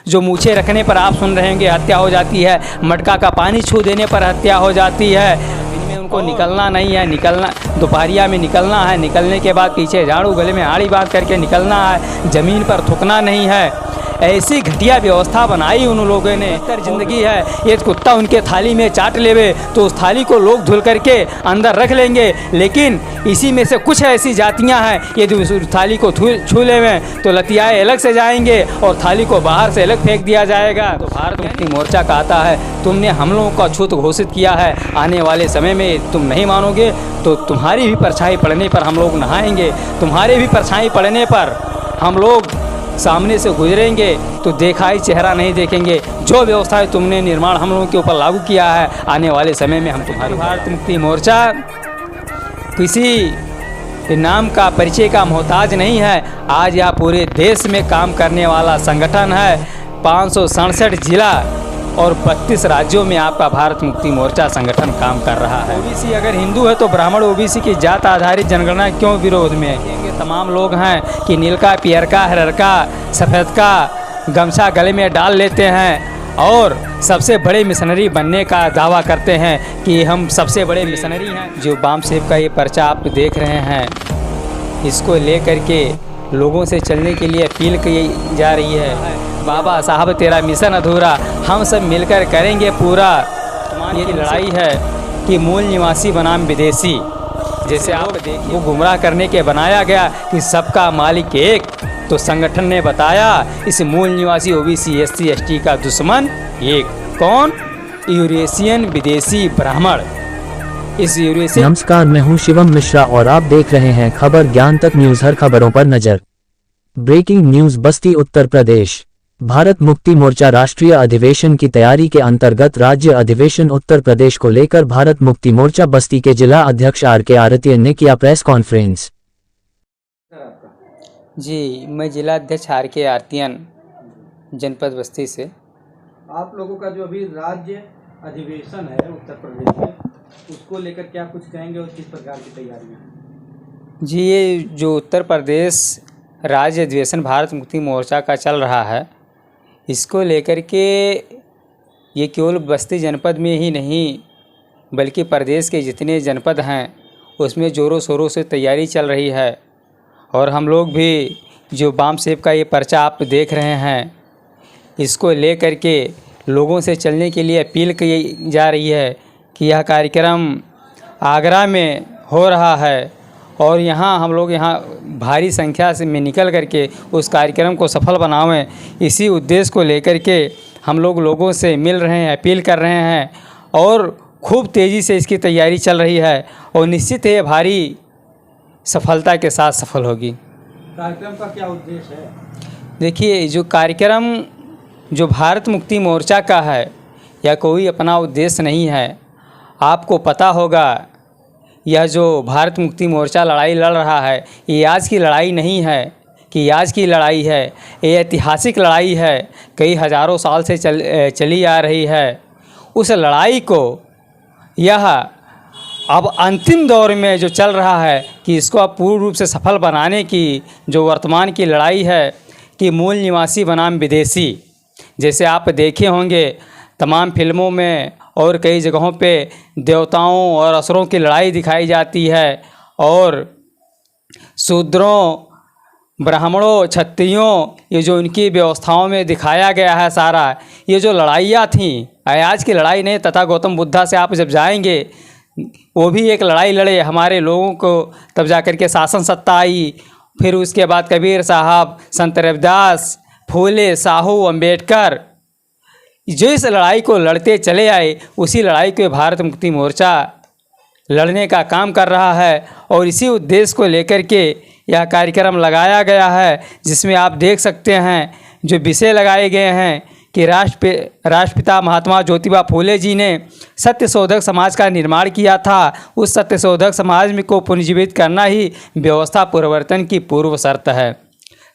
जो मूछें रखने पर आप सुन रहे होंगे हत्या हो जाती है, मटका का पानी छू देने पर हत्या हो जाती है। इनमें उनको निकलना नहीं है, निकलना दोपहरिया में निकलना है, निकलने के बाद पीछे झाड़ू गले में आड़ी बांध करके निकलना है, ज़मीन पर थूकना नहीं है। ऐसी घटिया व्यवस्था बनाई उन लोगों ने। ज़िंदगी है, ये कुत्ता उनके थाली में चाट लेवे तो उस थाली को लोग धुल करके अंदर रख लेंगे, लेकिन इसी में से कुछ ऐसी जातियां हैं यदि उस थाली को छू लेवे तो लतियाए अलग से जाएंगे और थाली को बाहर से अलग फेंक दिया जाएगा। तो भारत मुक्ति मोर्चा कहता है तुमने हम लोगों का छूत घोषित किया है, आने वाले समय में तुम नहीं मानोगे तो तुम्हारी भी परछाई पड़ने पर हम लोग नहाएंगे, तुम्हारे भी परछाई पड़ने पर हम लोग सामने से गुजरेंगे तो दिखाई चेहरा नहीं देखेंगे। जो व्यवस्थाएं तुमने निर्माण हम लोगों के ऊपर लागू किया है, आने वाले समय में हम तुम्हारी भारत मुक्ति मोर्चा किसी नाम का परिचय का मोहताज नहीं है। आज यह पूरे देश में काम करने वाला संगठन है। 567 जिला और 32 राज्यों में आपका भारत मुक्ति मोर्चा संगठन काम कर रहा है। ओबीसी अगर हिंदू है तो ब्राह्मण ओबीसी की जात आधारित जनगणना क्यों विरोध में है? तमाम लोग हैं कि नीलका, पियरका, हरका, सफ़ेद का गमछा गले में डाल लेते हैं और सबसे बड़े मिशनरी बनने का दावा करते हैं कि हम सबसे बड़े मिशनरी हैं। जो बाम साहब का ये पर्चा आप देख रहे हैं, इसको ले करके लोगों से चलने के लिए अपील की जा रही है। बाबा साहब तेरा मिशन अधूरा, हम सब मिलकर करेंगे पूरा। ये लड़ाई है कि मूल निवासी बनाम विदेशी, जैसे आप देखिए वो गुमराह करने के बनाया गया कि सबका मालिक एक, तो संगठन ने बताया इस मूल निवासी ओबीसी एससी एसटी का दुश्मन एक। कौन? यूरेशियन विदेशी ब्राह्मण। इस यूरेशियन। नमस्कार, मैं हूं शिवम मिश्रा और आप देख रहे हैं खबर ज्ञान तक न्यूज। हर खबरों पर नजर। Breaking news. बस्ती उत्तर प्रदेश। भारत मुक्ति मोर्चा राष्ट्रीय अधिवेशन की तैयारी के अंतर्गत राज्य अधिवेशन उत्तर प्रदेश को लेकर भारत मुक्ति मोर्चा बस्ती के जिला अध्यक्ष आर.के. आरतियन ने किया प्रेस कॉन्फ्रेंस। जी, मैं जिला अध्यक्ष आर.के. आरतियन, जनपद बस्ती से। आप लोगों का जो अभी राज्य अधिवेशन है उत्तर प्रदेश में, उसको लेकर क्या कुछ कहेंगे और किस प्रकार की तैयारियां? जी, ये जो उत्तर प्रदेश राज्य अधिवेशन भारत मुक्ति मोर्चा का चल रहा है, इसको लेकर के ये केवल बस्ती जनपद में ही नहीं बल्कि प्रदेश के जितने जनपद हैं उसमें ज़ोरों शोरों से तैयारी चल रही है। और हम लोग भी जो बाम साहब का ये पर्चा आप देख रहे हैं, इसको ले कर के लोगों से चलने के लिए अपील की जा रही है कि यह कार्यक्रम आगरा में हो रहा है और यहाँ हम लोग यहाँ भारी संख्या से में निकल करके उस कार्यक्रम को सफल बनावें। इसी उद्देश्य को लेकर के हम लोग लोगों से मिल रहे हैं, अपील कर रहे हैं और खूब तेज़ी से इसकी तैयारी चल रही है और निश्चित है भारी सफलता के साथ सफल होगी। कार्यक्रम का क्या उद्देश्य है? देखिए, जो कार्यक्रम जो भारत मुक्ति मोर्चा का है या कोई अपना उद्देश्य नहीं है। आपको पता होगा यह जो भारत मुक्ति मोर्चा लड़ाई लड़ रहा है, ये आज की लड़ाई नहीं है कि आज की लड़ाई है, ये ऐतिहासिक लड़ाई है, कई हज़ारों साल से चली आ रही है। उस लड़ाई को यह अब अंतिम दौर में जो चल रहा है कि इसको अब पूर्ण रूप से सफल बनाने की जो वर्तमान की लड़ाई है कि मूल निवासी बनाम विदेशी। जैसे आप देखे होंगे तमाम फिल्मों में और कई जगहों पे देवताओं और असुरों की लड़ाई दिखाई जाती है और शूद्रों, ब्राह्मणों, क्षत्रियों, ये जो इनकी व्यवस्थाओं में दिखाया गया है सारा, ये जो लड़ाइयाँ थीं, आज की लड़ाई नहीं। तथा गौतम बुद्धा से आप जब जाएंगे वो भी एक लड़ाई लड़े हमारे लोगों को, तब जा कर के शासन सत्ता आई। फिर उसके बाद कबीर साहब, संत रविदास, फूले, साहू, अम्बेडकर, जो इस लड़ाई को लड़ते चले आए, उसी लड़ाई को भारत मुक्ति मोर्चा लड़ने का काम कर रहा है और इसी उद्देश्य को लेकर के यह कार्यक्रम लगाया गया है, जिसमें आप देख सकते हैं जो विषय लगाए गए हैं कि राष्ट्रपिता महात्मा ज्योतिबा फूले जी ने सत्यशोधक समाज का निर्माण किया था। उस सत्यशोधक समाज में को पुनर्जीवित करना ही व्यवस्था परिवर्तन की पूर्व शर्त है।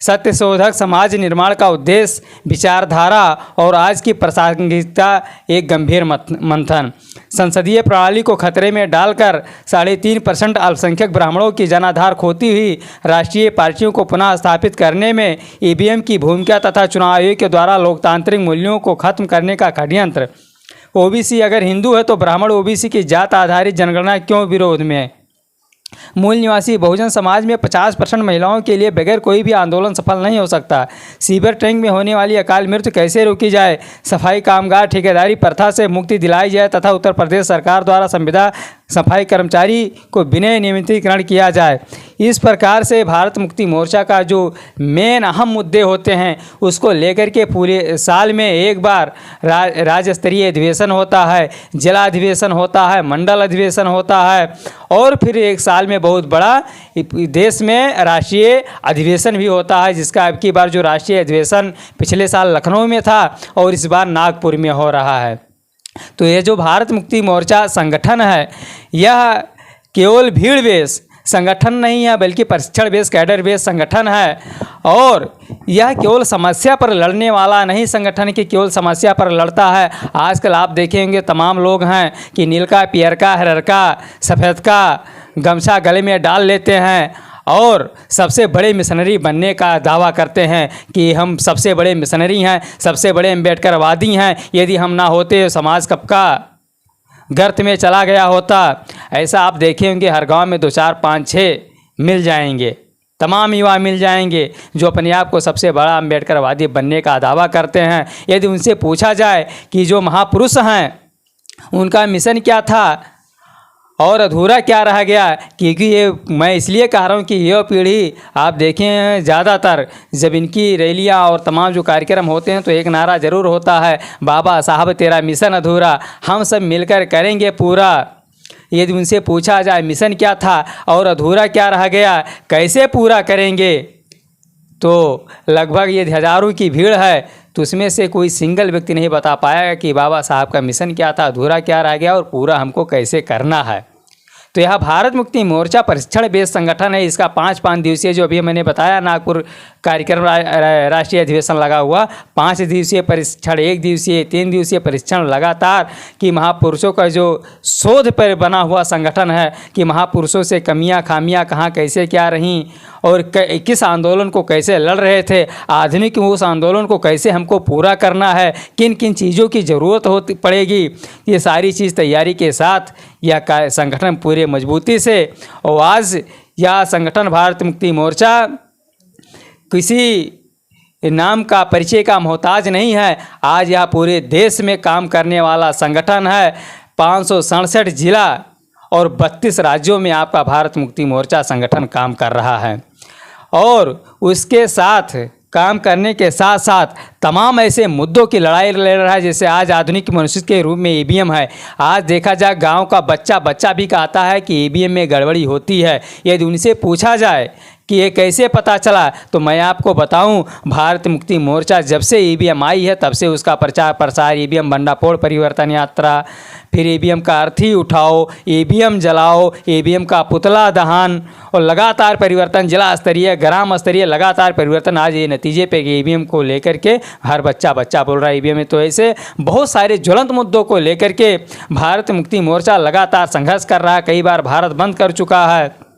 सत्यशोधक समाज निर्माण का उद्देश्य, विचारधारा और आज की प्रासंगिकता एक गंभीर मंथन। संसदीय प्रणाली को खतरे में डालकर 3.5% अल्पसंख्यक ब्राह्मणों की जनाधार खोती हुई राष्ट्रीय पार्टियों को पुनः स्थापित करने में ईवीएम की भूमिका तथा चुनाव आयोग के द्वारा लोकतांत्रिक मूल्यों को खत्म करने का षड्यंत्र। ओबीसी अगर हिंदू है तो ब्राह्मण ओबीसी की जात आधारित जनगणना क्यों विरोध में है? मूल निवासी बहुजन समाज में 50% महिलाओं के लिए बगैर कोई भी आंदोलन सफल नहीं हो सकता। सीवर टैंक में होने वाली अकाल मृत्यु कैसे रोकी जाए? सफाई कामगार ठेकेदारी प्रथा से मुक्ति दिलाई जाए तथा उत्तर प्रदेश सरकार द्वारा संविदा सफाई कर्मचारी को विनय नियमितीकरण किया जाए। इस प्रकार से भारत मुक्ति मोर्चा का जो मेन अहम मुद्दे होते हैं उसको लेकर के पूरे साल में एक बार राज्य स्तरीय अधिवेशन होता है, जिला अधिवेशन होता है, मंडल अधिवेशन होता है और फिर एक साल में बहुत बड़ा देश में राष्ट्रीय अधिवेशन भी होता है, जिसका अब की बार जो राष्ट्रीय अधिवेशन पिछले साल लखनऊ में था और इस बार नागपुर में हो रहा है। तो ये जो भारत मुक्ति मोर्चा संगठन है यह केवल भीड़ बेस संगठन नहीं है बल्कि प्रशिक्षण बेस कैडर बेस संगठन है और यह केवल समस्या पर लड़ने वाला नहीं संगठन की केवल समस्या पर लड़ता है। आजकल आप देखेंगे तमाम लोग हैं कि नीलका, पियरका, हररका, सफ़ेद का गमछा गले में डाल लेते हैं और सबसे बड़े मिशनरी बनने का दावा करते हैं कि हम सबसे बड़े मिशनरी हैं, सबसे बड़े अम्बेडकरवादी हैं, यदि हम ना होते समाज कब का गर्त में चला गया होता। ऐसा आप देखेंगे हर गांव में 2, 4, 5, 6 मिल जाएंगे, तमाम युवा मिल जाएंगे जो अपने आप को सबसे बड़ा अम्बेडकरवादी बनने का दावा करते हैं। यदि उनसे पूछा जाए कि जो महापुरुष हैं उनका मिशन क्या था और अधूरा क्या रह गया, क्योंकि ये मैं इसलिए कह रहा हूँ कि यह पीढ़ी आप देखें ज़्यादातर जब इनकी रैलियाँ और तमाम जो कार्यक्रम होते हैं तो एक नारा ज़रूर होता है, बाबा साहब तेरा मिशन अधूरा, हम सब मिलकर करेंगे पूरा। यदि उनसे पूछा जाए मिशन क्या था और अधूरा क्या रह गया, कैसे पूरा करेंगे, तो लगभग ये हज़ारों की भीड़ है तो उसमें से कोई सिंगल व्यक्ति नहीं बता पाएगा कि बाबा साहब का मिशन क्या था, अधूरा क्या रह गया और पूरा हमको कैसे करना है। तो यह भारत मुक्ति मोर्चा प्रशिक्षण बेस संगठन है। इसका 5 दिवसीय जो अभी मैंने बताया नागपुर कार्यक्रम राष्ट्रीय अधिवेशन लगा हुआ, 5 दिवसीय प्रशिक्षण, 1 दिवसीय, 3 दिवसीय प्रशिक्षण लगातार कि महापुरुषों का जो शोध पर बना हुआ संगठन है कि महापुरुषों से कमियां खामियां कहाँ कैसे क्या रहीं और किस आंदोलन को कैसे लड़ रहे थे, आधुनिक उस आंदोलन को कैसे हमको पूरा करना है, किन किन चीज़ों की ज़रूरत होती पड़ेगी, ये सारी चीज़ तैयारी के साथ यह संगठन पूरे मजबूती से। और आज यह संगठन भारत मुक्ति मोर्चा किसी नाम का परिचय का मोहताज नहीं है। आज यह पूरे देश में काम करने वाला संगठन है। 567 जिला और 32 राज्यों में आपका भारत मुक्ति मोर्चा संगठन काम कर रहा है और उसके साथ काम करने के साथ साथ तमाम ऐसे मुद्दों की लड़ाई लड़ रहा है। जैसे आज आधुनिक मनुष्य के रूप में ईवीएम है। आज देखा जाए गांव का बच्चा भी कहता है कि ईवीएम में गड़बड़ी होती है। यदि उनसे पूछा जाए कि ये कैसे पता चला तो मैं आपको बताऊं, भारत मुक्ति मोर्चा जब से ईवीएम आई है तब से उसका प्रचार प्रसार, ईवीएम भंडाफोड़ परिवर्तन यात्रा, फिर ईवीएम का अर्थी उठाओ, ईवीएम जलाओ, ईवीएम का पुतला दहन और लगातार परिवर्तन, जिला स्तरीय, ग्राम स्तरीय लगातार परिवर्तन। आज ये नतीजे पे कि ईवीएम को लेकर के हर बच्चा बोल रहा है ईवीएम में। तो ऐसे बहुत सारे ज्वलंत मुद्दों को लेकर के भारत मुक्ति मोर्चा लगातार संघर्ष कर रहा है। कई बार भारत बंद कर चुका है।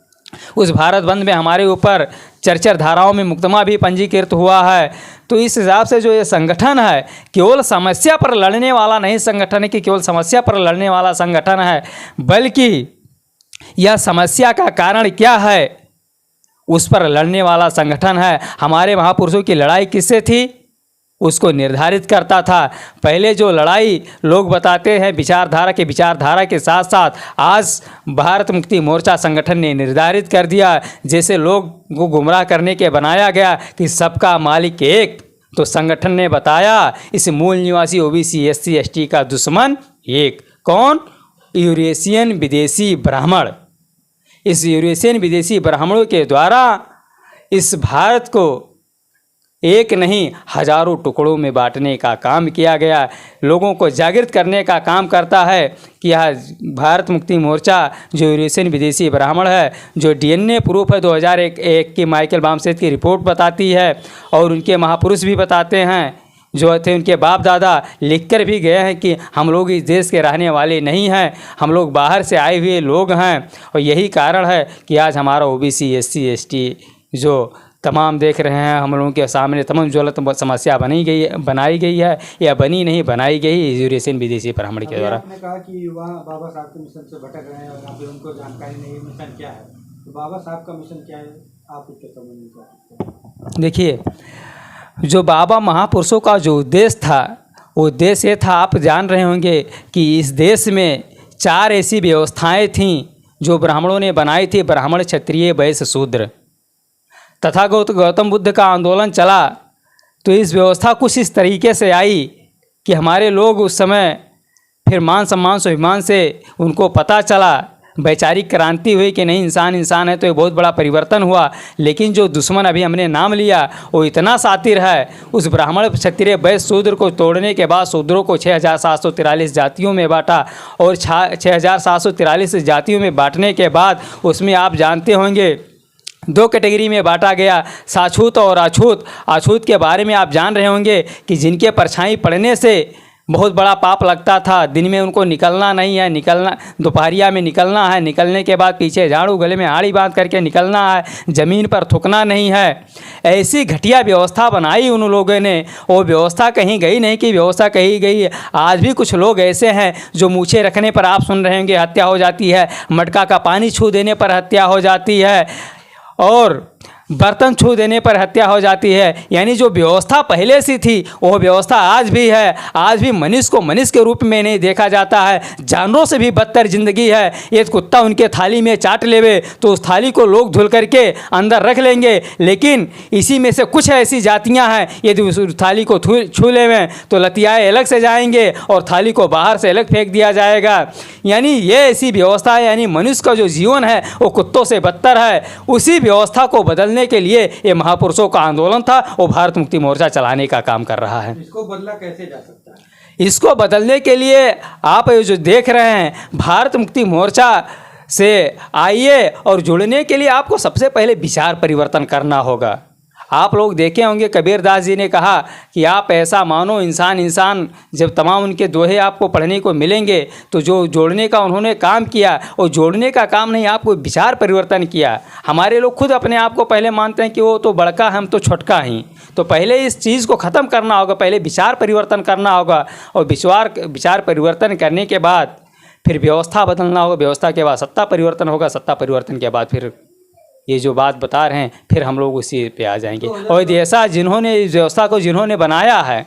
उस भारत बंद में हमारे ऊपर चर्चा धाराओं में मुकदमा भी पंजीकृत हुआ है। तो इस हिसाब से जो ये संगठन है केवल समस्या पर लड़ने वाला नहीं संगठन है कि केवल समस्या पर लड़ने वाला संगठन है, बल्कि यह समस्या का कारण क्या है उस पर लड़ने वाला संगठन है। हमारे महापुरुषों की लड़ाई किससे थी उसको निर्धारित करता था। पहले जो लड़ाई लोग बताते हैं विचारधारा के साथ साथ आज भारत मुक्ति मोर्चा संगठन ने निर्धारित कर दिया। जैसे लोग को गुमराह करने के बनाया गया कि सबका मालिक एक, तो संगठन ने बताया इस मूल निवासी ओबीसी एससी एसटी का दुश्मन एक। कौन? यूरेशियन विदेशी ब्राह्मण। इस यूरेशियन विदेशी ब्राह्मणों के द्वारा इस भारत को एक नहीं हजारों टुकड़ों में बांटने का काम किया गया। लोगों को जागृत करने का काम करता है कि यह भारत मुक्ति मोर्चा जो यूरेशियन विदेशी ब्राह्मण है, जो डीएनए प्रूफ है 2001 की माइकल बामसेत की रिपोर्ट बताती है, और उनके महापुरुष भी बताते हैं जो थे, उनके बाप दादा लिख कर भी गए हैं कि हम लोग इस देश के रहने वाले नहीं हैं, हम लोग बाहर से आए हुए लोग हैं। और यही कारण है कि आज हमारा ओबीसी एससी एसटी जो तमाम देख रहे हैं हम लोगों के सामने तमाम ज्वलंत समस्या बनाई गई है या बनी नहीं बनाई गई यूरेशियन विदेशी ब्राह्मण के द्वारा। आपने कहा कि युवा बाबा साहब के मिशन से भटक रहे हैं और अभी उनको जानकारी नहीं है मिशन क्या है, तो बाबा साहब का मिशन क्या है आप उसके समझ नहीं सकते। देखिए, जो बाबा महापुरुषों का जो उद्देश्य था वो उद्देश्य ये था, आप जान रहे होंगे कि इस देश में 4 ऐसी व्यवस्थाएं थीं जो ब्राह्मणों ने बनाई थी, ब्राह्मण क्षत्रिय वैश्य शूद्र। तथागत गौतम बुद्ध का आंदोलन चला तो इस व्यवस्था कुछ इस तरीके से आई कि हमारे लोग उस समय फिर मान सम्मान स्वाभिमान से उनको पता चला, वैचारिक क्रांति हुई कि नहीं इंसान इंसान है, तो ये बहुत बड़ा परिवर्तन हुआ। लेकिन जो दुश्मन अभी हमने नाम लिया वो इतना शातिर है, उस ब्राह्मण क्षत्रिय वैश्य शूद्र को तोड़ने के बाद शूद्रों को 6743 जातियों में बांटा, और 6743 जातियों में बांटने के बाद उसमें आप जानते होंगे 2 कैटेगरी में बांटा गया, साछूत और अछूत। अछूत के बारे में आप जान रहे होंगे कि जिनके परछाई पड़ने से बहुत बड़ा पाप लगता था, दिन में उनको निकलना नहीं है, निकलना दोपहरिया में निकलना है, निकलने के बाद पीछे झाड़ू गले में आड़ी बांध करके निकलना है, ज़मीन पर थूकना नहीं है। ऐसी घटिया व्यवस्था बनाई उन लोगों ने, वो व्यवस्था कहीं गई नहीं कि व्यवस्था कहीं गई। आज भी कुछ लोग ऐसे हैं जो मूछे रखने पर आप सुन रहे होंगे हत्या हो जाती है, मटका का पानी छू देने पर हत्या हो जाती है, और बर्तन छू देने पर हत्या हो जाती है। यानी जो व्यवस्था पहले से थी वो व्यवस्था आज भी है। आज भी मनुष्य को मनुष्य के रूप में नहीं देखा जाता है, जानवरों से भी बदतर जिंदगी है। ये कुत्ता उनके थाली में चाट लेवे तो उस थाली को लोग धुल करके अंदर रख लेंगे, लेकिन इसी में से कुछ ऐसी जातियां हैं यदि उस थाली को छू लेवें तो लतियाए अलग से जाएंगे और थाली को बाहर से अलग फेंक दिया जाएगा। यानी ये ऐसी व्यवस्था है, यानी मनुष्य का जो जीवन है वो कुत्तों से बदतर है। उसी व्यवस्था को बदलने के लिए ये महापुरुषों का आंदोलन था, वो भारत मुक्ति मोर्चा चलाने का काम कर रहा है। इसको बदला कैसे जा सकता है? इसको बदलने के लिए आप जो देख रहे हैं भारत मुक्ति मोर्चा से आइए, और जुड़ने के लिए आपको सबसे पहले विचार परिवर्तन करना होगा। आप लोग देखे होंगे कबीरदास जी ने कहा कि आप ऐसा मानो इंसान इंसान, जब तमाम उनके दोहे आपको पढ़ने को मिलेंगे तो जो जोड़ने का उन्होंने काम किया वो जोड़ने का काम नहीं, आपको विचार परिवर्तन किया। हमारे लोग खुद अपने आप को पहले मानते हैं कि वो तो बड़का हम तो छोटका ही, तो पहले इस चीज़ को ख़त्म करना होगा, पहले विचार परिवर्तन करना होगा, और विचार परिवर्तन करने के बाद फिर व्यवस्था बदलना होगा, व्यवस्था के बाद सत्ता परिवर्तन होगा, सत्ता परिवर्तन के बाद फिर ये जो बात बता रहे हैं फिर हम लोग उसी पे आ जाएंगे। और ऐसा जिन्होंने इस व्यवस्था को जिन्होंने बनाया है,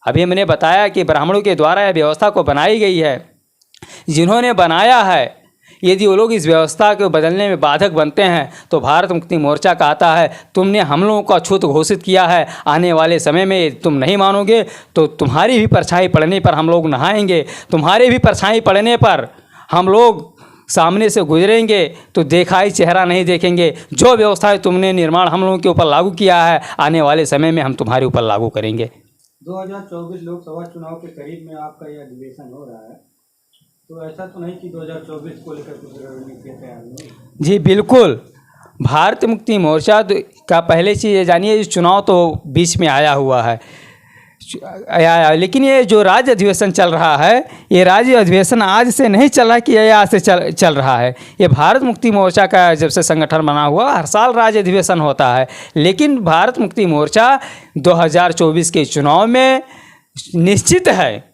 अभी मैंने बताया कि ब्राह्मणों के द्वारा यह व्यवस्था को बनाई गई है, जिन्होंने बनाया है यदि वो लोग इस व्यवस्था को बदलने में बाधक बनते हैं तो भारत मुक्ति मोर्चा कहता है तुमने हम लोगों को अछूत घोषित किया है, आने वाले समय में तुम नहीं मानोगे तो तुम्हारी भी परछाई पड़ने पर हम लोग नहाएंगे, तुम्हारे भी परछाई पड़ने पर हम लोग सामने से गुजरेंगे तो दिखाई चेहरा नहीं देखेंगे। जो व्यवस्थाएं तुमने निर्माण हम लोगों के ऊपर लागू किया है आने वाले समय में हम तुम्हारे ऊपर लागू करेंगे। 2024 लोकसभा चुनाव के करीब में आपका यह अधिवेशन हो रहा है, तो ऐसा तो नहीं कि 2024 को लेकर कुछ रणनीति तैयार नहीं? जी बिल्कुल, भारत मुक्ति मोर्चा का पहले चीज़ ये जानिए, चुनाव तो बीच में आया हुआ है, लेकिन ये जो राज्य अधिवेशन चल रहा है ये राज्य अधिवेशन आज से नहीं चल रहा कि ये आज से चल रहा है। ये भारत मुक्ति मोर्चा का जब से संगठन बना हुआ हर साल राज्य अधिवेशन होता है, लेकिन भारत मुक्ति मोर्चा 2024 के चुनाव में निश्चित है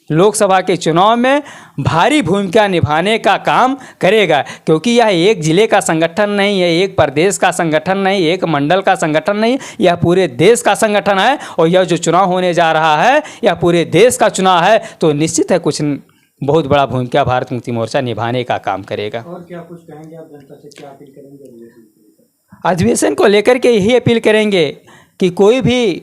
लोकसभा के चुनाव में भारी भूमिका निभाने का काम करेगा, क्योंकि यह एक ज़िले का संगठन नहीं है, एक प्रदेश का संगठन नहीं, एक मंडल का संगठन नहीं, यह पूरे देश का संगठन है। और यह जो चुनाव होने जा रहा है यह पूरे देश का चुनाव है, तो निश्चित है कुछ बहुत बड़ा भूमिका भारत मुक्ति मोर्चा निभाने का काम करेगा। और क्या कुछ कहेंगे आप जनता से, क्या अपील करेंगे? अधिवेशन को लेकर के यही अपील करेंगे कि कोई भी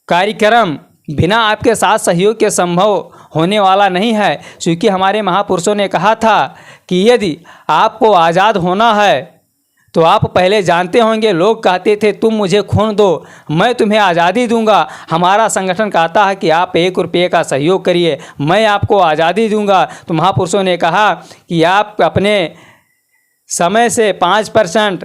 कार्यक्रम बिना आपके साथ सहयोग के संभव होने वाला नहीं है, क्योंकि हमारे महापुरुषों ने कहा था कि यदि आपको आज़ाद होना है तो आप पहले जानते होंगे, लोग कहते थे तुम मुझे खून दो मैं तुम्हें आज़ादी दूंगा। हमारा संगठन कहता है कि आप 1 रुपये का सहयोग करिए, मैं आपको आज़ादी दूंगा। तो महापुरुषों ने कहा कि आप अपने समय से 5%,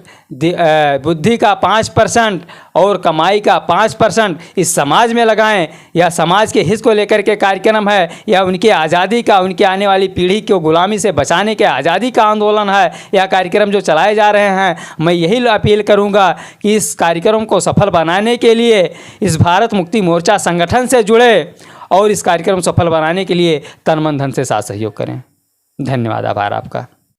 बुद्धि का 5% और कमाई का 5% इस समाज में लगाएं। यह समाज के हित को लेकर के कार्यक्रम है, यह उनकी आज़ादी का, उनकी आने वाली पीढ़ी को गुलामी से बचाने के आज़ादी का आंदोलन है। यह कार्यक्रम जो चलाए जा रहे हैं, मैं यही अपील करूंगा कि इस कार्यक्रम को सफल बनाने के लिए इस भारत मुक्ति मोर्चा संगठन से जुड़े और इस कार्यक्रम सफल बनाने के लिए तन मन धन से साथ सहयोग करें। धन्यवाद, आभार आपका।